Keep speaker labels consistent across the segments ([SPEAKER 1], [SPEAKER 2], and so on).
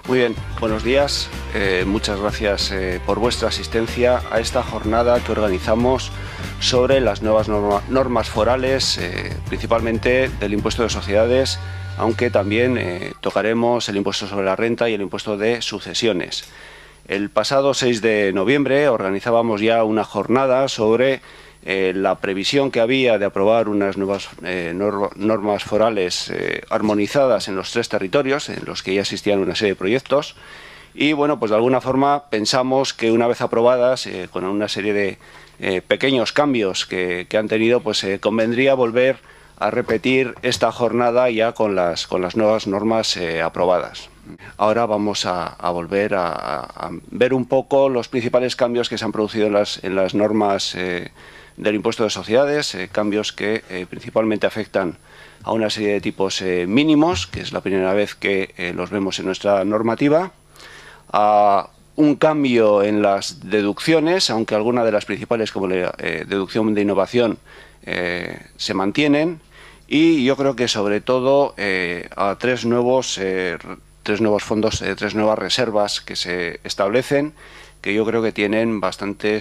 [SPEAKER 1] Muy bien, buenos días. Muchas gracias por vuestra asistencia a esta jornada que organizamos sobre las nuevas normas forales, principalmente del impuesto de sociedades, aunque también tocaremos el impuesto sobre la renta y el impuesto de sucesiones. El pasado 6 de noviembre organizábamos ya una jornada sobre la previsión que había de aprobar unas nuevas normas forales armonizadas en los 3 territorios, en los que ya existían una serie de proyectos. Y bueno, pues de alguna forma pensamos que una vez aprobadas, con una serie de pequeños cambios que han tenido, pues convendría volver a repetir esta jornada ya con las nuevas normas aprobadas. Ahora vamos a volver a ver un poco los principales cambios que se han producido en las normas del impuesto de sociedades, cambios que principalmente afectan a una serie de tipos mínimos, que es la primera vez que los vemos en nuestra normativa, a un cambio en las deducciones, aunque algunas de las principales, como la deducción de innovación, se mantienen, y yo creo que sobre todo a tres nuevos fondos, 3 nuevas reservas que se establecen, que yo creo que tienen bastante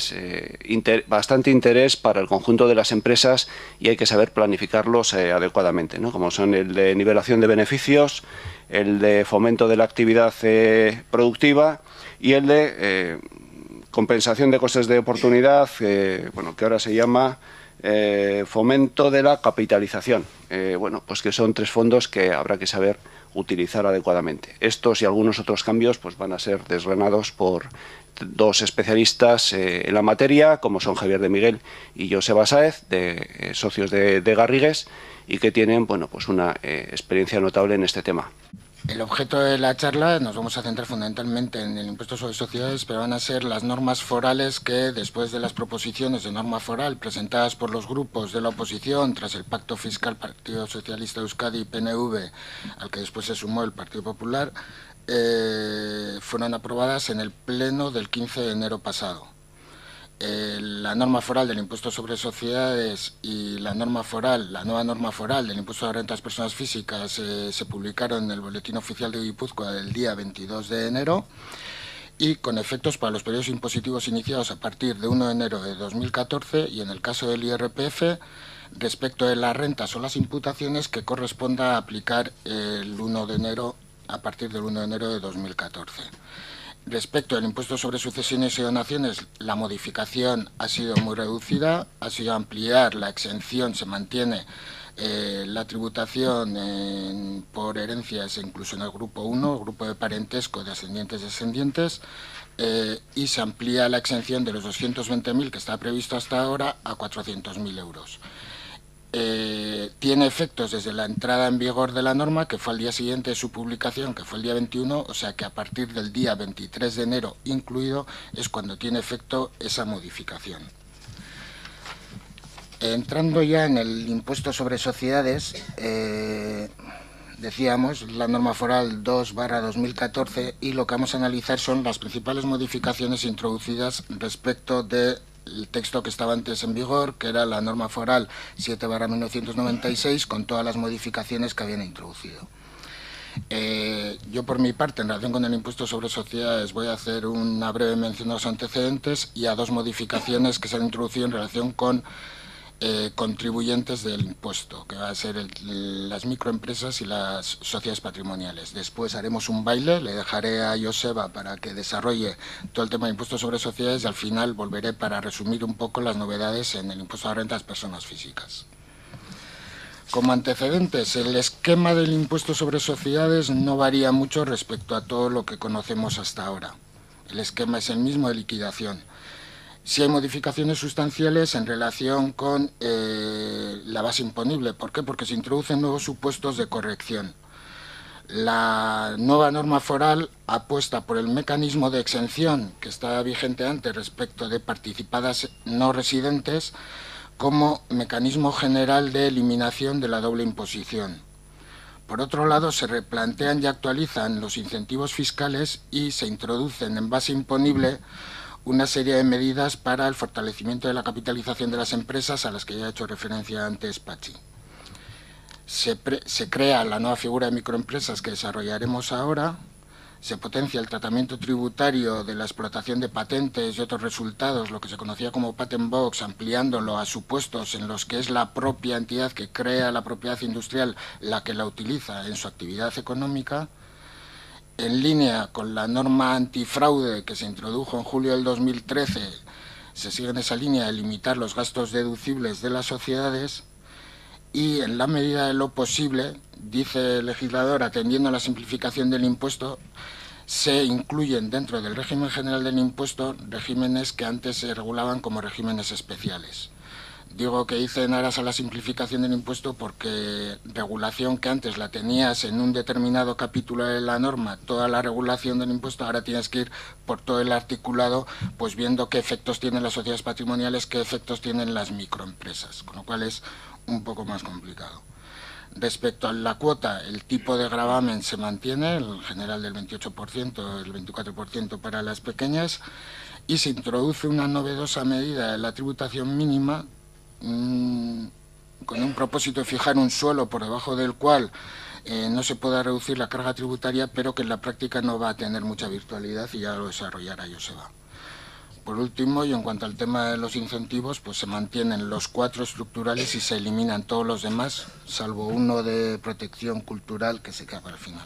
[SPEAKER 1] interés para el conjunto de las empresas y hay que saber planificarlos adecuadamente, ¿no? Como son el de nivelación de beneficios, el de fomento de la actividad productiva y el de compensación de costes de oportunidad, que ahora se llama fomento de la capitalización. Pues que son 3 fondos que habrá que saber utilizar adecuadamente. Estos y algunos otros cambios pues van a ser desgranados por 2 especialistas en la materia, como son Javier de Miguel y Joseba Sáez, socios de Garrigues, y que tienen pues una experiencia notable en este tema.
[SPEAKER 2] El objeto de la charla nos vamos a centrar fundamentalmente en el impuesto sobre sociedades, pero van a ser las normas forales que, después de las proposiciones de norma foral presentadas por los grupos de la oposición tras el pacto fiscal Partido Socialista de Euskadi y PNV, al que después se sumó el Partido Popular, fueron aprobadas en el pleno del 15 de enero pasado. La norma foral del impuesto sobre sociedades y la nueva norma foral del impuesto de rentas personas físicas se publicaron en el Boletín Oficial de Guipúzcoa del día 22 de enero y con efectos para los periodos impositivos iniciados a partir de 1 de enero de 2014 y en el caso del IRPF respecto de las rentas o las imputaciones que corresponda aplicar a partir del 1 de enero de 2014. Respecto al impuesto sobre sucesiones y donaciones, la modificación ha sido muy reducida, ha sido ampliar la exención, se mantiene la tributación por herencias incluso en el grupo 1, el grupo de parentesco de ascendientes-descendientes, y se amplía la exención de los 220.000 que está previsto hasta ahora a 400.000 euros. Tiene efectos desde la entrada en vigor de la norma, que fue al día siguiente de su publicación, que fue el día 21, o sea que a partir del día 23 de enero incluido es cuando tiene efecto esa modificación. Entrando ya en el impuesto sobre sociedades, decíamos la norma foral 2/2014 y lo que vamos a analizar son las principales modificaciones introducidas respecto de el texto que estaba antes en vigor, que era la norma foral 7/1996, con todas las modificaciones que habían introducido. Yo, por mi parte, en relación con el impuesto sobre sociedades, voy a hacer una breve mención a los antecedentes y a 2 modificaciones que se han introducido en relación con contribuyentes del impuesto, que va a ser las microempresas y las sociedades patrimoniales. Después haremos un baile, le dejaré a Joseba para que desarrolle todo el tema de impuestos sobre sociedades y al final volveré para resumir un poco las novedades en el impuesto a la renta de las personas físicas. Como antecedentes, el esquema del impuesto sobre sociedades no varía mucho respecto a todo lo que conocemos hasta ahora. El esquema es el mismo de liquidación. Sí hay modificaciones sustanciales en relación con la base imponible. ¿Por qué? Porque se introducen nuevos supuestos de corrección. La nueva norma foral apuesta por el mecanismo de exención que estaba vigente antes respecto de participadas no residentes como mecanismo general de eliminación de la doble imposición. Por otro lado, se replantean y actualizan los incentivos fiscales y se introducen en base imponible una serie de medidas para el fortalecimiento de la capitalización de las empresas a las que ya he hecho referencia antes Pachi. Se crea la nueva figura de microempresas que desarrollaremos ahora, se potencia el tratamiento tributario de la explotación de patentes y otros resultados, lo que se conocía como patent box, ampliándolo a supuestos en los que es la propia entidad que crea la propiedad industrial la que la utiliza en su actividad económica. En línea con la norma antifraude que se introdujo en julio del 2013, se sigue en esa línea de limitar los gastos deducibles de las sociedades y, en la medida de lo posible, dice el legislador, atendiendo a la simplificación del impuesto, se incluyen dentro del régimen general del impuesto regímenes que antes se regulaban como regímenes especiales. Digo que dice en aras a la simplificación del impuesto porque regulación que antes la tenías en un determinado capítulo de la norma, toda la regulación del impuesto, ahora tienes que ir por todo el articulado, pues viendo qué efectos tienen las sociedades patrimoniales, qué efectos tienen las microempresas, con lo cual es un poco más complicado. Respecto a la cuota, el tipo de gravamen se mantiene, el general del 28%, el 24% para las pequeñas, y se introduce una novedosa medida de la tributación mínima con un propósito de fijar un suelo por debajo del cual no se pueda reducir la carga tributaria, pero que en la práctica no va a tener mucha virtualidad y ya lo desarrollará Joseba. Por último, y en cuanto al tema de los incentivos, pues se mantienen los 4 estructurales y se eliminan todos los demás, salvo uno de protección cultural que se queda para el final.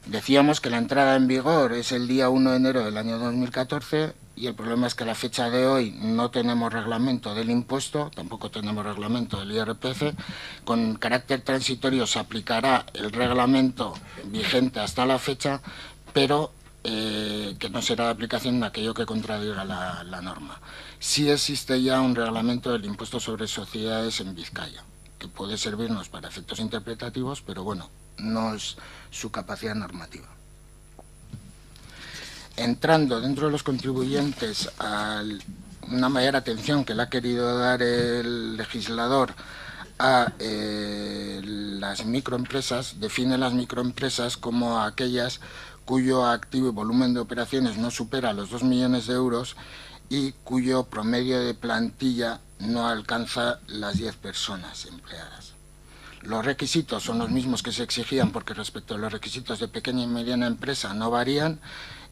[SPEAKER 2] Decíamos que la entrada en vigor es el día 1 de enero del año 2014 y el problema es que a la fecha de hoy no tenemos reglamento del impuesto, tampoco tenemos reglamento del IRPF. Con carácter transitorio se aplicará el reglamento vigente hasta la fecha, pero que no será de aplicación en aquello que contradiga la norma. Sí existe ya un reglamento del impuesto sobre sociedades en Vizcaya, que puede servirnos para efectos interpretativos, pero bueno, no es su capacidad normativa. Entrando dentro de los contribuyentes a una mayor atención que le ha querido dar el legislador a las microempresas, define las microempresas como aquellas cuyo activo y volumen de operaciones no supera los 2 millones de euros y cuyo promedio de plantilla no alcanza las 10 personas empleadas. Los requisitos son los mismos que se exigían porque respecto a los requisitos de pequeña y mediana empresa no varían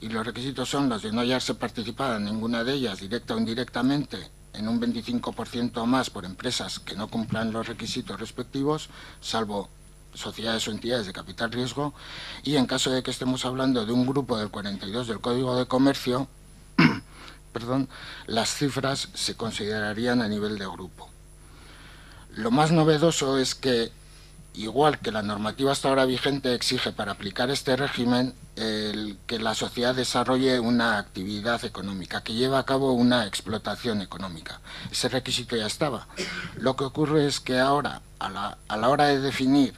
[SPEAKER 2] y los requisitos son los de no hallarse participada en ninguna de ellas, directa o indirectamente, en un 25% más por empresas que no cumplan los requisitos respectivos, salvo sociedades o entidades de capital riesgo, y en caso de que estemos hablando de un grupo del 42 del Código de Comercio, las cifras se considerarían a nivel de grupo. Lo más novedoso es que, igual que la normativa hasta ahora vigente exige para aplicar este régimen, que la sociedad desarrolle una actividad económica, que lleve a cabo una explotación económica. Ese requisito ya estaba. Lo que ocurre es que ahora, a la hora de definir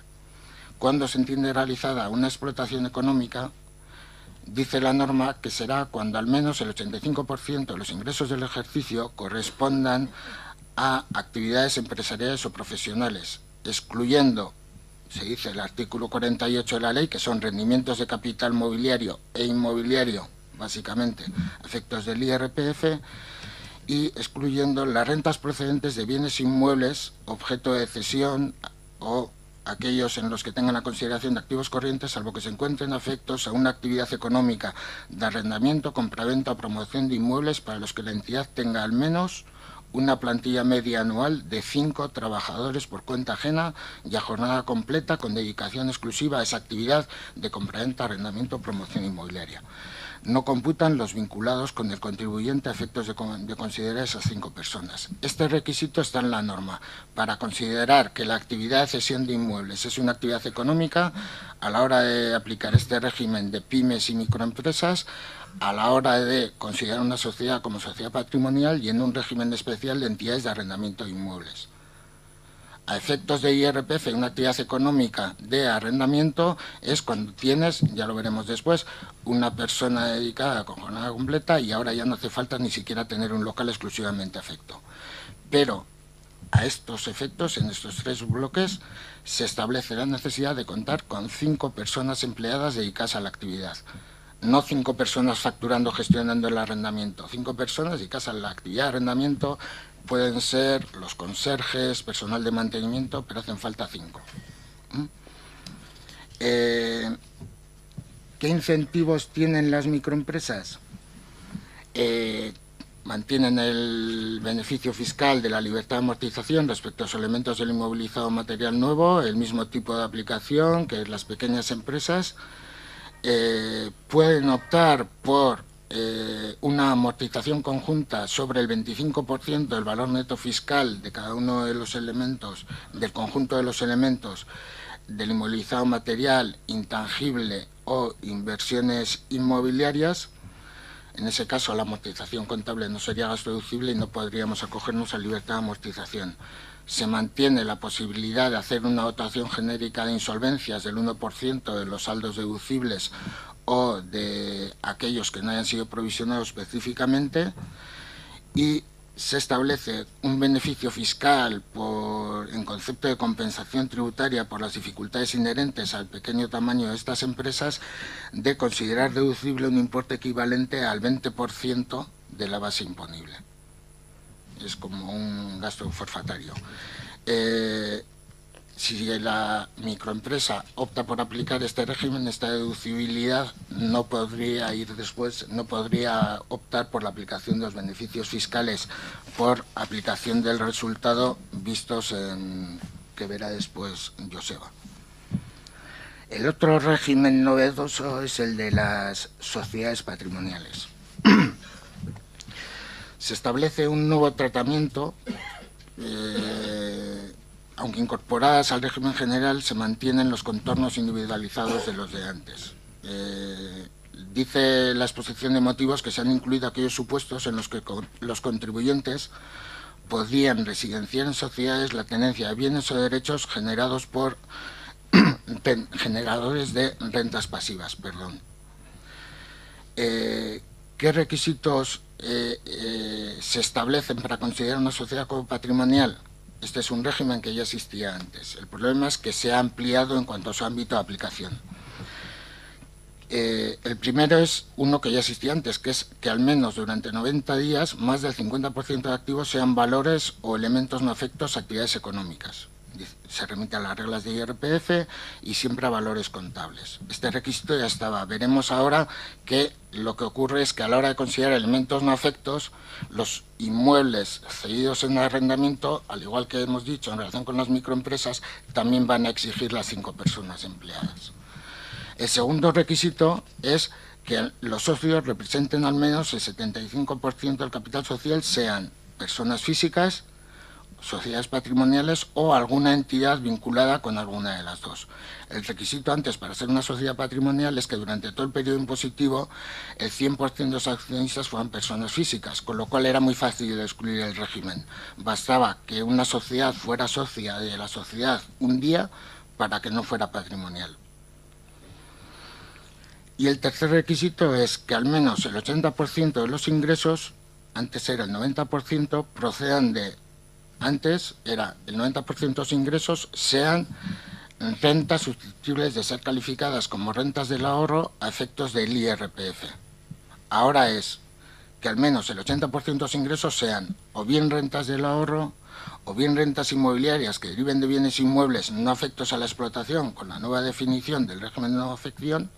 [SPEAKER 2] cuándo se entiende realizada una explotación económica, dice la norma que será cuando al menos el 85% de los ingresos del ejercicio correspondan a actividades empresariales o profesionales, excluyendo, se dice el artículo 48 de la ley, que son rendimientos de capital mobiliario e inmobiliario, básicamente, efectos del IRPF, y excluyendo las rentas procedentes de bienes inmuebles, objeto de cesión o aquellos en los que tengan la consideración de activos corrientes, salvo que se encuentren afectos a una actividad económica de arrendamiento, compraventa o promoción de inmuebles para los que la entidad tenga al menos una plantilla media anual de 5 trabajadores por cuenta ajena y a jornada completa con dedicación exclusiva a esa actividad de compraventa, arrendamiento o promoción inmobiliaria. No computan los vinculados con el contribuyente a efectos de considerar esas 5 personas. Este requisito está en la norma. Para considerar que la actividad de cesión de inmuebles es una actividad económica, a la hora de aplicar este régimen de pymes y microempresas, a la hora de considerar una sociedad como sociedad patrimonial y en un régimen especial de entidades de arrendamiento de inmuebles. A efectos de IRPF, una actividad económica de arrendamiento es cuando tienes, ya lo veremos después, una persona dedicada con jornada completa y ahora ya no hace falta ni siquiera tener un local exclusivamente a efecto. Pero a estos efectos, en estos 3 bloques, se establece la necesidad de contar con 5 personas empleadas dedicadas a la actividad. No 5 personas facturando, gestionando el arrendamiento, 5 personas dedicadas a la actividad de arrendamiento. Pueden ser los conserjes, personal de mantenimiento, pero hacen falta 5. ¿Qué incentivos tienen las microempresas? Mantienen el beneficio fiscal de la libertad de amortización respecto a los elementos del inmovilizado material nuevo, el mismo tipo de aplicación que las pequeñas empresas. Pueden optar por una amortización conjunta sobre el 25% del valor neto fiscal de cada uno de los elementos, del conjunto de los elementos del inmovilizado material, intangible o inversiones inmobiliarias. En ese caso, la amortización contable no sería gasto deducible y no podríamos acogernos a libertad de amortización. Se mantiene la posibilidad de hacer una dotación genérica de insolvencias del 1% de los saldos deducibles o de aquellos que no hayan sido provisionados específicamente, y se establece un beneficio fiscal en concepto de compensación tributaria por las dificultades inherentes al pequeño tamaño de estas empresas, de considerar deducible un importe equivalente al 20% de la base imponible. Es como un gasto forfatario. Si la microempresa opta por aplicar este régimen, esta deducibilidad no podría ir después, no podría optar por la aplicación de los beneficios fiscales por aplicación del resultado vistos que verá después Joseba. El otro régimen novedoso es el de las sociedades patrimoniales. Se establece un nuevo tratamiento. Aunque incorporadas al régimen general, se mantienen los contornos individualizados de los de antes. Dice la exposición de motivos que se han incluido aquellos supuestos en los que los contribuyentes podrían residenciar en sociedades la tenencia de bienes o derechos generados por generadores de rentas pasivas. ¿Qué requisitos se establecen para considerar una sociedad como patrimonial? Este es un régimen que ya existía antes. El problema es que se ha ampliado en cuanto a su ámbito de aplicación. El primero es uno que ya existía antes, que es que al menos durante 90 días más del 50% de activos sean valores o elementos no afectos a actividades económicas. Se remite a las reglas de IRPF y siempre a valores contables. Este requisito ya estaba. Veremos ahora que lo que ocurre es que a la hora de considerar elementos no afectos, los inmuebles cedidos en arrendamiento, al igual que hemos dicho en relación con las microempresas, también van a exigir las 5 personas empleadas. El segundo requisito es que los socios representen al menos el 75% del capital social, sean personas físicas, sociedades patrimoniales o alguna entidad vinculada con alguna de las dos. El requisito antes para ser una sociedad patrimonial es que durante todo el periodo impositivo el 100% de los accionistas fueran personas físicas, con lo cual era muy fácil de excluir el régimen. Bastaba que una sociedad fuera socia de la sociedad un día para que no fuera patrimonial. Y el tercer requisito es que al menos el 80% de los ingresos, antes era el 90%, procedan de... Antes era el 90% de los ingresos sean rentas susceptibles de ser calificadas como rentas del ahorro a efectos del IRPF. Ahora es que al menos el 80% de los ingresos sean o bien rentas del ahorro o bien rentas inmobiliarias que deriven de bienes inmuebles no afectos a la explotación con la nueva definición del régimen de no afección,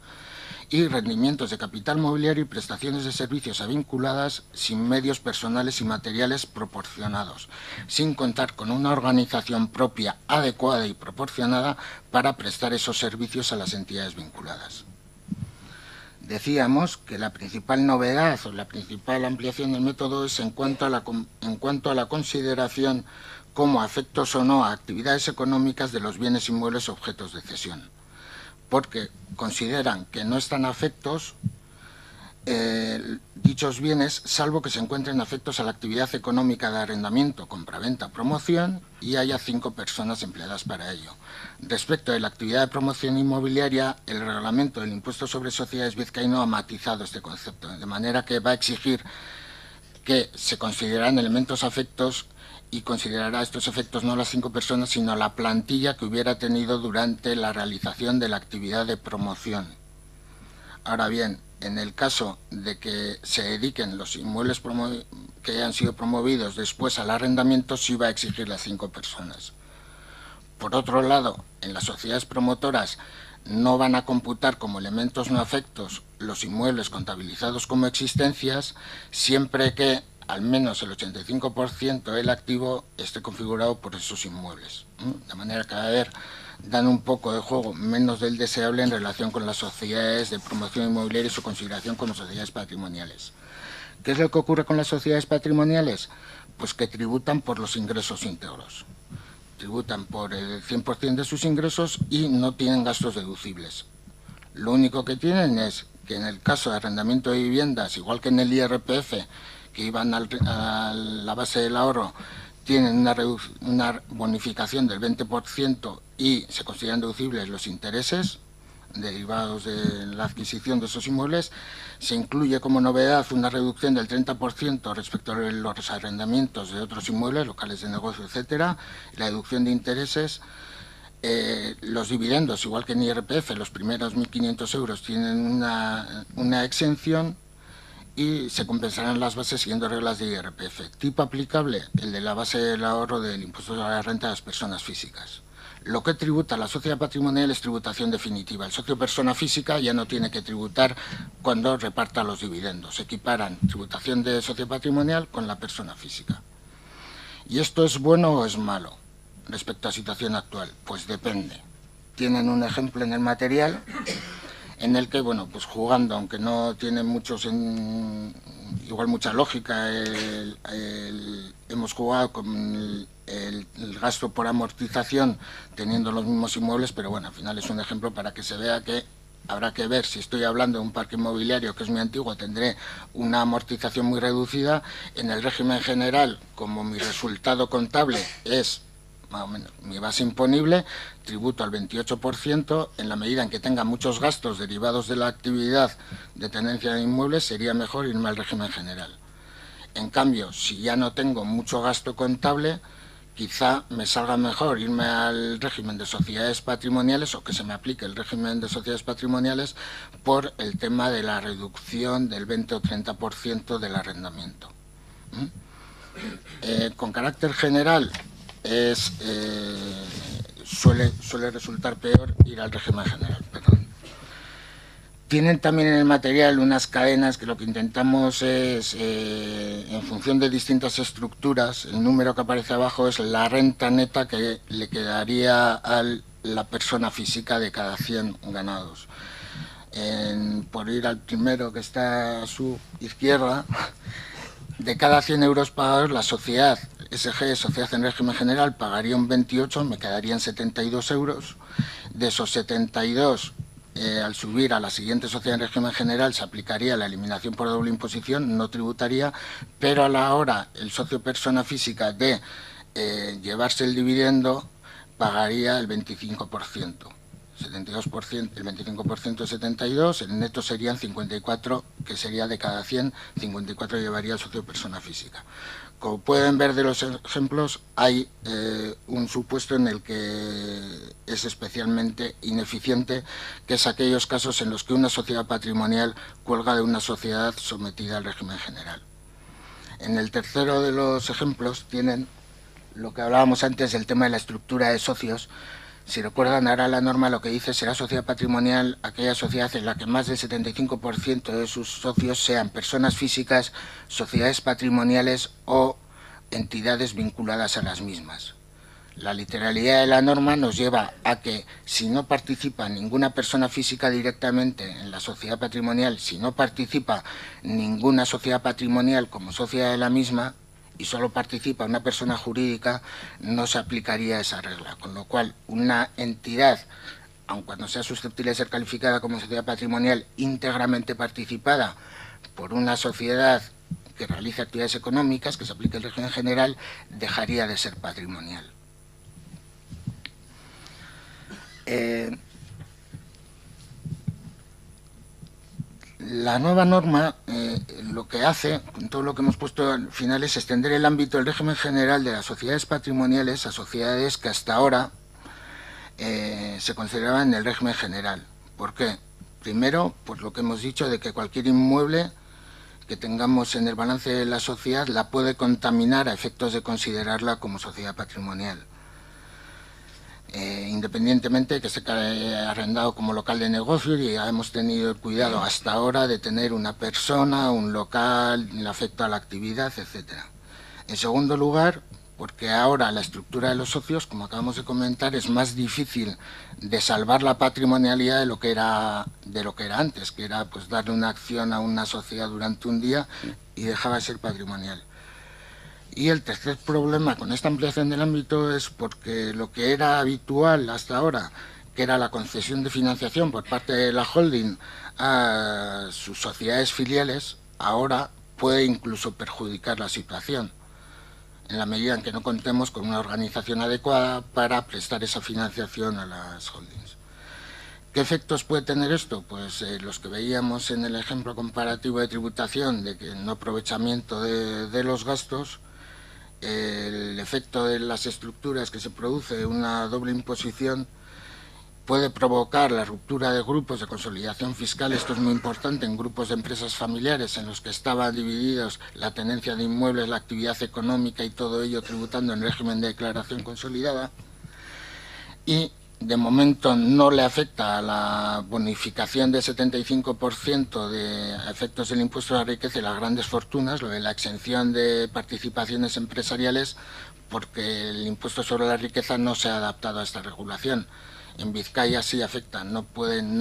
[SPEAKER 2] y rendimientos de capital mobiliario y prestaciones de servicios a vinculadas sin medios personales y materiales proporcionados, sin contar con una organización propia adecuada y proporcionada para prestar esos servicios a las entidades vinculadas. Decíamos que la principal novedad o la principal ampliación del método es en cuanto a la consideración como afectos o no a actividades económicas de los bienes inmuebles objetos de cesión, porque consideran que no están afectos dichos bienes, salvo que se encuentren afectos a la actividad económica de arrendamiento, compraventa, promoción y haya 5 personas empleadas para ello. Respecto de la actividad de promoción inmobiliaria, el reglamento del impuesto sobre sociedades vizcaíno ha matizado este concepto, de manera que va a exigir que se consideran elementos afectos y considerará estos efectos no las 5 personas, sino la plantilla que hubiera tenido durante la realización de la actividad de promoción. Ahora bien, en el caso de que se dediquen los inmuebles que hayan sido promovidos después al arrendamiento, sí va a exigir las 5 personas. Por otro lado, en las sociedades promotoras no van a computar como elementos no afectos los inmuebles contabilizados como existencias, siempre que al menos el 85% del activo esté configurado por esos inmuebles. De manera que, a ver, dan un poco de juego menos del deseable en relación con las sociedades de promoción inmobiliaria y su consideración como sociedades patrimoniales. ¿Qué es lo que ocurre con las sociedades patrimoniales? Pues que tributan por los ingresos íntegros. Tributan por el 100% de sus ingresos y no tienen gastos deducibles. Lo único que tienen es que en el caso de arrendamiento de viviendas, igual que en el IRPF, que iban a la base del ahorro, tienen una bonificación del 20% y se consideran deducibles los intereses derivados de la adquisición de esos inmuebles. Se incluye como novedad una reducción del 30% respecto a los arrendamientos de otros inmuebles, locales de negocio, etcétera, la deducción de intereses. Los dividendos, igual que en IRPF, los primeros 1.500 euros tienen una exención y se compensarán las bases siguiendo reglas de IRPF. Tipo aplicable, el de la base del ahorro del impuesto a la renta de las personas físicas. Lo que tributa la sociedad patrimonial es tributación definitiva. El socio persona física ya no tiene que tributar cuando reparta los dividendos. Se equiparan tributación de socio patrimonial con la persona física. ¿Y esto es bueno o es malo respecto a la situación actual? Pues depende. Tienen un ejemplo en el material en el que, bueno, pues jugando, aunque no tiene igual mucha lógica, hemos jugado con el gasto por amortización teniendo los mismos inmuebles, pero bueno, al final es un ejemplo para que se vea que habrá que ver. Si estoy hablando de un parque inmobiliario que es muy antiguo, tendré una amortización muy reducida. En el régimen general, como mi resultado contable es más o menos mi base imponible, tributo al 28%. En la medida en que tenga muchos gastos derivados de la actividad de tenencia de inmuebles, sería mejor irme al régimen general. En cambio, si ya no tengo mucho gasto contable, quizá me salga mejor irme al régimen de sociedades patrimoniales, o que se me aplique el régimen de sociedades patrimoniales, por el tema de la reducción del 20 o 30% del arrendamiento. Con carácter general, suele resultar peor ir al régimen general. Perdón. Tienen también en el material unas cadenas que lo que intentamos es, en función de distintas estructuras, el número que aparece abajo es la renta neta que le quedaría a la persona física de cada 100 ganados. Por ir al primero que está a su izquierda, de cada 100 euros pagados, la sociedad SG, sociedad en régimen general, pagaría un 28, me quedarían 72 euros. De esos 72, al subir a la siguiente sociedad en régimen general, se aplicaría la eliminación por doble imposición, no tributaría, pero a la hora el socio persona física de llevarse el dividendo pagaría el 25%. 72%, el 25% de 72, el neto serían 54, que sería de cada 100, 54 llevaría el socio persona física. Como pueden ver de los ejemplos, hay un supuesto en el que es especialmente ineficiente, que es aquellos casos en los que una sociedad patrimonial cuelga de una sociedad sometida al régimen general. En el tercero de los ejemplos tienen lo que hablábamos antes del tema de la estructura de socios. Si recuerdan, ahora la norma lo que dice será sociedad patrimonial aquella sociedad en la que más del 75% de sus socios sean personas físicas, sociedades patrimoniales o entidades vinculadas a las mismas. La literalidad de la norma nos lleva a que si no participa ninguna persona física directamente en la sociedad patrimonial, si no participa ninguna sociedad patrimonial como socia de la misma, y solo participa una persona jurídica, no se aplicaría esa regla. Con lo cual, una entidad, aun cuando sea susceptible de ser calificada como sociedad patrimonial íntegramente participada por una sociedad que realice actividades económicas, que se aplique el régimen general, dejaría de ser patrimonial. La nueva norma lo que hace, con todo lo que hemos puesto al final, es extender el ámbito del régimen general de las sociedades patrimoniales a sociedades que hasta ahora se consideraban en el régimen general. ¿Por qué? Primero, por lo que hemos dicho de que cualquier inmueble que tengamos en el balance de la sociedad la puede contaminar a efectos de considerarla como sociedad patrimonial. independientemente que esté arrendado como local de negocio, y hemos tenido el cuidado hasta ahora de tener una persona, un local, el afecto a la actividad, etcétera. En segundo lugar, porque ahora la estructura de los socios, como acabamos de comentar, es más difícil de salvar la patrimonialidad de lo que era antes, que era pues darle una acción a una sociedad durante un día y dejaba de ser patrimonial. Y el tercer problema con esta ampliación del ámbito es porque lo que era habitual hasta ahora, que era la concesión de financiación por parte de la holding a sus sociedades filiales, ahora puede incluso perjudicar la situación, en la medida en que no contemos con una organización adecuada para prestar esa financiación a las holdings. ¿Qué efectos puede tener esto? Pues los que veíamos en el ejemplo comparativo de tributación, de que el no aprovechamiento de los gastos, el efecto de las estructuras que se produce una doble imposición puede provocar la ruptura de grupos de consolidación fiscal. Esto es muy importante en grupos de empresas familiares en los que estaban divididos la tenencia de inmuebles, la actividad económica y todo ello tributando en régimen de declaración consolidada. Y de momento no le afecta a la bonificación del 75% de efectos del impuesto a la riqueza y las grandes fortunas, lo de la exención de participaciones empresariales, porque el impuesto sobre la riqueza no se ha adaptado a esta regulación. En Vizcaya sí afecta, no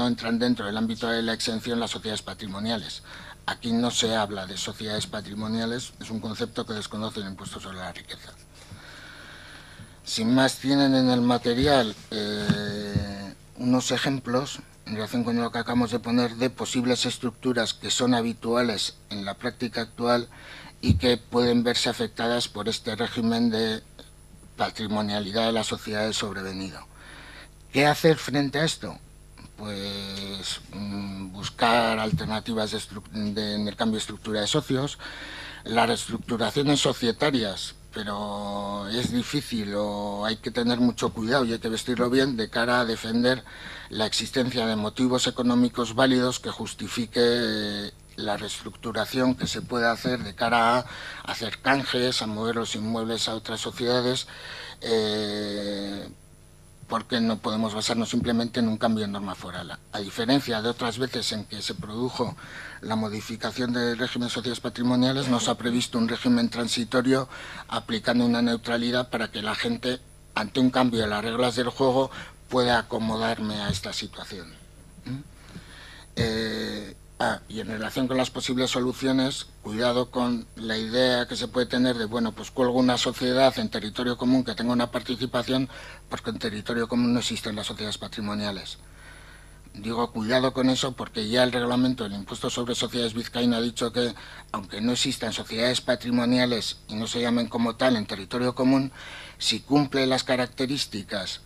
[SPEAKER 2] entran dentro del ámbito de la exención las sociedades patrimoniales. Aquí no se habla de sociedades patrimoniales, es un concepto que desconoce el impuesto sobre la riqueza. Sin más, tienen en el material unos ejemplos en relación con lo que acabamos de poner de posibles estructuras que son habituales en la práctica actual y que pueden verse afectadas por este régimen de patrimonialidad de las sociedades sobrevenido. ¿Qué hacer frente a esto? Pues buscar alternativas en el cambio de estructura de socios, las reestructuraciones societarias, pero es difícil o hay que tener mucho cuidado y hay que vestirlo bien de cara a defender la existencia de motivos económicos válidos que justifique la reestructuración que se puede hacer de cara a hacer canjes, a mover los inmuebles a otras sociedades, porque no podemos basarnos simplemente en un cambio de norma foral. A diferencia de otras veces en que se produjo la modificación del régimen de sociedades patrimoniales, nos ha previsto un régimen transitorio aplicando una neutralidad para que la gente, ante un cambio de las reglas del juego, pueda acomodarme a esta situación. Y en relación con las posibles soluciones, cuidado con la idea que se puede tener de, bueno, pues cuelgo una sociedad en territorio común que tenga una participación, porque en territorio común no existen las sociedades patrimoniales. Digo cuidado con eso porque ya el reglamento del impuesto sobre sociedades vizcaíno ha dicho que, aunque no existan sociedades patrimoniales y no se llamen como tal en territorio común, si cumple las características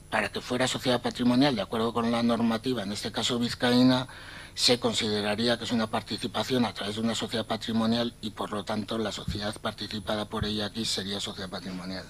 [SPEAKER 2] para que fuera sociedad patrimonial, de acuerdo con la normativa, en este caso vizcaína, se consideraría que es una participación a través de una sociedad patrimonial y, por lo tanto, la sociedad participada por ella aquí sería sociedad patrimonial.